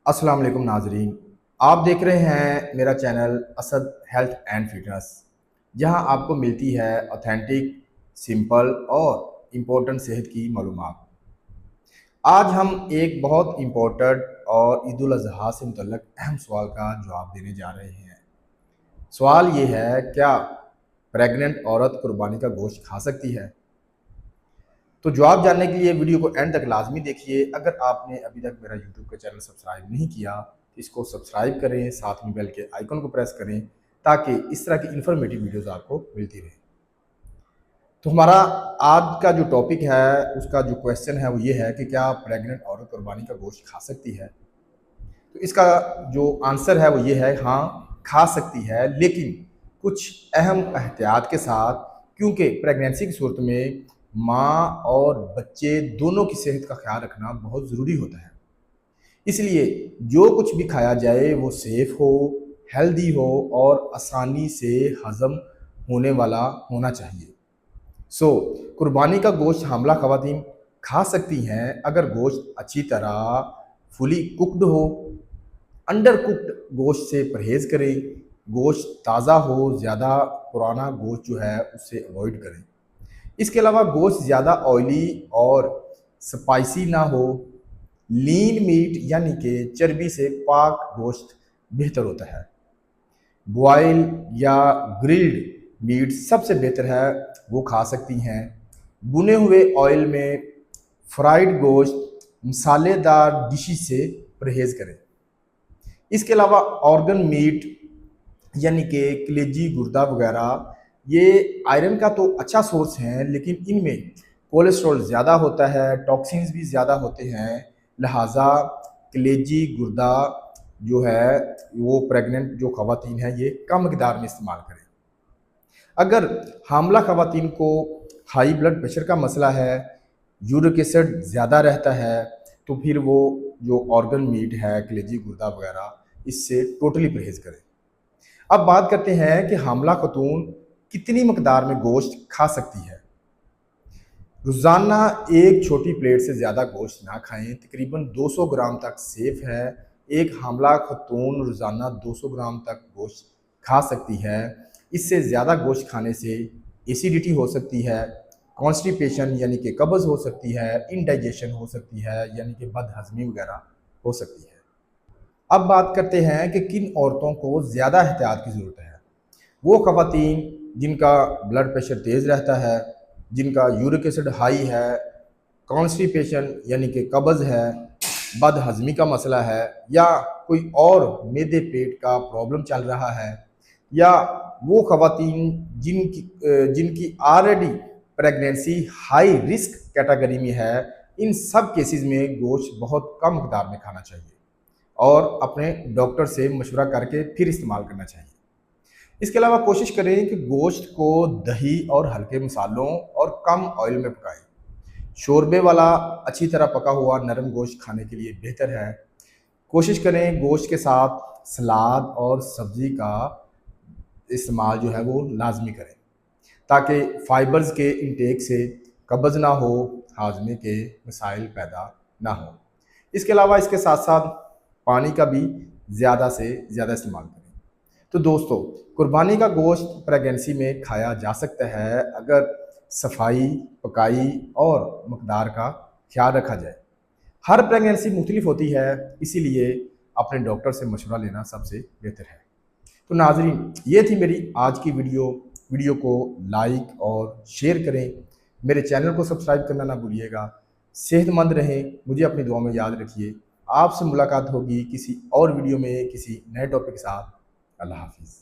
अस्सलाम वालेकुम नाजरीन। आप देख रहे हैं मेरा channel Asad health and fitness, जहां आपको मिलती है ऑथेंटिक, सिंपल और इम्पोर्टेंट सेहत की मालूमात। आज हम एक बहुत इम्पोर्टेंट और ईद उल अज़हा से मुतल्लिक़ अहम सवाल का जवाब देने जा रहे हैं। सवाल ये है, क्या प्रेग्नेंट औरत कुर्बानी का गोश्त खा सकती है? तो जवाब जानने के लिए वीडियो को एंड तक लाजमी देखिए। अगर आपने अभी तक मेरा यूट्यूब का चैनल सब्सक्राइब नहीं किया तो इसको सब्सक्राइब करें, साथ में बेल के आइकन को प्रेस करें ताकि इस तरह की इन्फॉर्मेटिव वीडियोस आपको मिलती रहे। तो हमारा आज का जो टॉपिक है, उसका जो क्वेश्चन है वो ये है कि क्या प्रेग्नेंट औरत कुर्बानी का गोश्त खा सकती है? तो इसका जो आंसर है वो ये है, हाँ खा सकती है, लेकिन कुछ अहम एहतियात के साथ, क्योंकि प्रेगनेंसी की सूरत में माँ और बच्चे दोनों की सेहत का ख्याल रखना बहुत ज़रूरी होता है। इसलिए जो कुछ भी खाया जाए वो सेफ हो, हेल्दी हो और आसानी से हज़म होने वाला होना चाहिए। कुर्बानी का गोश्त हामला ख़वातीन खा सकती हैं अगर गोश्त अच्छी तरह फुली कुक्ड हो। अंडर कुक्ड गोश्त से परहेज़ करें। गोश्त ताज़ा हो, ज़्यादा पुराना गोश्त जो है उससे अवॉइड करें। इसके अलावा गोश्त ज़्यादा ऑयली और स्पाइसी ना हो। लीन मीट यानी कि चर्बी से पाक गोश्त बेहतर होता है। बॉयल या ग्रिल्ड मीट सबसे बेहतर है, वो खा सकती हैं। भुने हुए ऑयल में फ्राइड गोश्त, मसालेदार डिशेस से परहेज़ करें। इसके अलावा ऑर्गन मीट यानी कि कलेजी, गुर्दा वगैरह, ये आयरन का तो अच्छा सोर्स है, लेकिन इनमें कोलेस्ट्रॉल ज़्यादा होता है, टॉक्सिन्स भी ज़्यादा होते हैं। लिहाजा कलेजी, गुर्दा जो है वो प्रेग्नेंट जो ख़वातीन हैं ये कम मकदार में इस्तेमाल करें। अगर हामला ख़वातीन को हाई ब्लड प्रेशर का मसला है, यूरिक एसिड ज़्यादा रहता है, तो फिर वो जो ऑर्गन मीट है, कलेजी, गुर्दा वगैरह, इससे टोटली परहेज़ करें। अब बात करते हैं कि हामला खतून कितनी मकदार में गोश्त खा सकती है। रोज़ाना एक छोटी प्लेट से ज़्यादा गोश्त ना खाएं, तकरीबन 200 ग्राम तक सेफ है। एक हामला खतून रोज़ाना 200 ग्राम तक गोश्त खा सकती है। इससे ज़्यादा गोश्त खाने से एसिडिटी हो सकती है, कॉन्स्टिपेशन यानी कि कब्ज़ हो सकती है, इनडाइजेशन हो सकती है यानी कि बदहज़मी वगैरह हो सकती है। अब बात करते हैं कि किन औरतों को ज़्यादा एहतियात की ज़रूरत है। वो ख़वातीन जिनका ब्लड प्रेशर तेज़ रहता है, जिनका यूरिक एसिड हाई है, कॉन्स्टिपेशन यानी कि कब्ज़ है, बदहज़मी का मसला है, या कोई और मैदे पेट का प्रॉब्लम चल रहा है, या वो ख़वातीन जिनकी already pregnancy high risk category में है। इन सब केसेस में गोश्त बहुत कम मकदार में खाना चाहिए और अपने डॉक्टर से मशवरा करके फिर इस्तेमाल करना चाहिए। इसके अलावा कोशिश करें कि गोश्त को दही और हल्के मसालों और कम ऑयल में पकाएं। शोरबे वाला अच्छी तरह पका हुआ नरम गोश्त खाने के लिए बेहतर है। कोशिश करें गोश्त के साथ सलाद और सब्ज़ी का इस्तेमाल जो है वो लाजमी करें, ताकि फ़ाइबर्स के इंटेक से कब्ज़ ना हो, हाजमे के मसाइल पैदा ना हो। इसके अलावा इसके साथ साथ पानी का भी ज़्यादा से ज़्यादा इस्तेमाल करें। तो दोस्तों, कुर्बानी का गोश्त प्रेगनेंसी में खाया जा सकता है अगर सफाई, पकाई और मकदार का ख्याल रखा जाए। हर प्रेगनेंसी मुख्तलिफ होती है, इसीलिए अपने डॉक्टर से मशवरा लेना सबसे बेहतर है। तो नाज़रीन, ये थी मेरी आज की वीडियो। वीडियो को लाइक और शेयर करें। मेरे चैनल को सब्सक्राइब करना ना भूलिएगा। सेहतमंद रहें, मुझे अपनी दुआ में याद रखिए। आपसे मुलाकात होगी किसी और वीडियो में किसी नए टॉपिक के साथ। अल्लाह हाफिज़।